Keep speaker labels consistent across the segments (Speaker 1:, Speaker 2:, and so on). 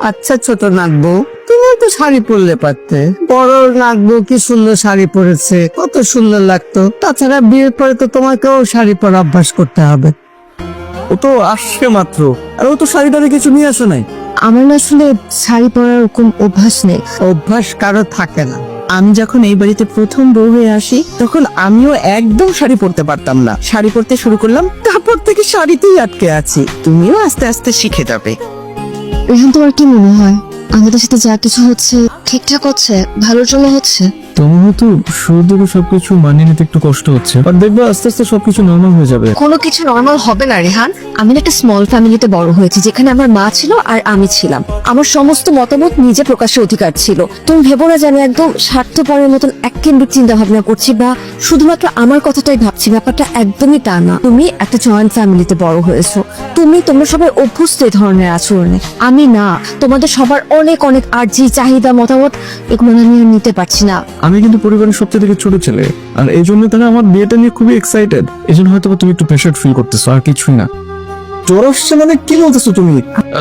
Speaker 1: আচ্ছা ছোট নাকবো, তুমি তো শাড়ি পরলে পারতে। বড় নাকবো কি সুন্দর শাড়ি পরেছে, কত সুন্দর লাগতো। তাছাড়া বিয়ের পরে তো তোমাকেও শাড়ি পরা অভ্যাস করতে হবে।
Speaker 2: ও তো আসছে মাত্র, আর ও তো শাড়িটারে কিছু নিয়ে আসে নাই।
Speaker 3: আমার না আসলে শাড়ি পরার ওরকম অভ্যাস নেই।
Speaker 1: অভ্যাস কারো থাকে না।
Speaker 4: আমি যখন এই বাড়িতে প্রথম বউ হয়ে আসি তখন আমিও একদম শাড়ি পরতে পারতাম না। শাড়ি পরতে শুরু করলাম, তারপর থেকে শাড়িতেই আটকে আছি। তুমিও আস্তে আস্তে শিখে যাবে।
Speaker 3: রেহান, তোমার কি মনে হয় আমাদের সাথে যা কিছু হচ্ছে ঠিকঠাক হচ্ছে, ভালোর জন্য হচ্ছে?
Speaker 2: তোমার হয়তো শুরুর দিকে সবকিছু মানিয়ে নিতে একটু কষ্ট হচ্ছে, আর দেখবে আস্তে আস্তে সবকিছু নর্মাল হয়ে যাবে।
Speaker 3: কোনো কিছু নর্মাল হবে না রেহান। আমি না একটা স্মল ফ্যামিলিতে বড় হয়েছি, যেখানে আমার মা ছিল আর আমি ছিলাম। আমার সমস্ত মতামত নিজে প্রকাশের অধিকার ছিল। তুমি ভেবো না যেন একদম স্বার্থপরের মতন এককেন্দ্রিক চিন্তা ভাবনা করছি বা শুধুমাত্র আমার কথাটাই ভাবছি। ব্যাপারটা একদমই তা না। তুমি একটা জয়েন্ট ফ্যামিলিতে বড় হয়েছো, তোমরা সবাই অভ্যস্ত এই ধরনের আচরণে। আমি না, তোমাদের সবার অনেক অনেক আর্জি, চাহিদা, মতামত এগুলো আমি আর নিতে পারছি না।
Speaker 2: আমি কিন্তু পরিবারের সবচেয়ে থেকে ছোট ছেলে, আর এই জন্য তারা আমার বিয়েটা নিয়ে খুবই এক্সাইটেড। এই জন্য হয়তো তুমি একটু প্রেশার ফিল করতেছো, আর কিছুই না। জ্বর আসছে মানে কি বলতেছো তুমি?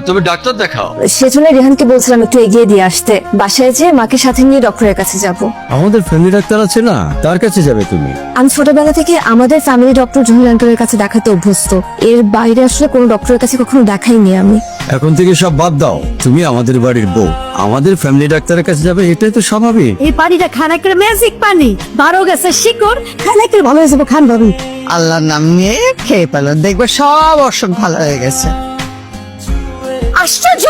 Speaker 5: তুমি ডাক্তার দেখাও।
Speaker 3: সেজন্য রেহানকে বলছিলাম একটু এগিয়ে দিয়ে আসতে। বাসায় যেয়ে মাকে সাথে নিয়ে ডক্টরের কাছে যাব।
Speaker 5: আমাদের ফ্যামিলি ডাক্তার আছে না, তার কাছে যাবে তুমি।
Speaker 3: আমি ছোটবেলা থেকে আমাদের ফ্যামিলি ডক্টর জহির আঙ্কেলের কাছে দেখাতে অভ্যস্ত। এর বাইরে আসলে কোনো ডক্টরের কাছে কখনো দেখাইনি আমি।
Speaker 5: এখন থেকে সব বাদ দাও, তুমি আমাদের বাড়ির বউ, আমাদের ফ্যামিলি ডাক্তারের কাছে যাবে, এটাই তো স্বাভাবিক।
Speaker 6: এই পানিটা খানাকের ম্যাজিক পানি, 12 গেছে শিকড়।
Speaker 1: খানাকের ভালো হয়েছে খান ভাবি। আল্লাহর নাম নিয়ে খেয়ে পেলো, দেখবে সব অসুখ ভালো হয়ে গেছে।
Speaker 6: আশ্চর্য,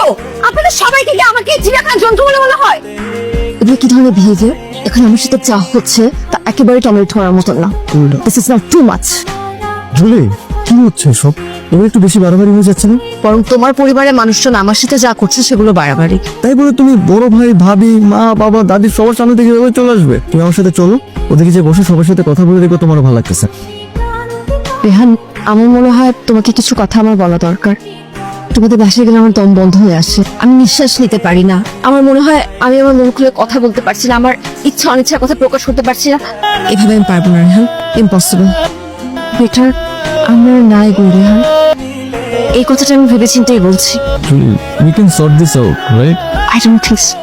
Speaker 6: আপনাদের সবাইকে কি আমাকে চিড়িয়াখানা জন্তু বলে মনে হয়?
Speaker 3: এগুলো কি ধরনের বিহেভিয়ার? এখন আমার সাথে যা হচ্ছে তা একেবারে টমেটো ধরার মতন না। This is not too much.
Speaker 2: Julie, কি হচ্ছে সব? এবার একটু বেশি বাড়াবাড়ি হয়ে যাচ্ছে না?
Speaker 3: বরং তোমার পরিবারের মানুষজন আমার সাথে যা করছে সেগুলো বাড়াবাড়ি।
Speaker 2: তাই বলে তুমি বড় ভাই, ভাবি, মা, বাবা, দাদি সবার সামনে থেকে এভাবে চলে আসবে? তুমি আমার সাথে চলো, ওদিকে যে বসে সবার সাথে কথা বলে দেখবে তোমারও ভালো লাগতেছে।
Speaker 3: রেহান, আমার মনে হয় তোমাকে কিছু কথা আমার বলা দরকার। তোমাদের বাসায় গেলে আমার দম বন্ধ হয়ে আসে, আমি নিঃশ্বাস নিতে পারি না। আমার মনে হয় আমি আমার মন খুলে কথা বলতে পারছি না, আমার ইচ্ছা অনিচ্ছার কথা প্রকাশ করতে পারছি না। এভাবে আমি পারবো না রেহান, ইম্পসিবল। বেটার আমরা নাই গো রেহান। এই কথাটা আমি ভেবেচিন্তেই বলছি।
Speaker 2: Julie, we can sort this out, right?
Speaker 3: I don't think so.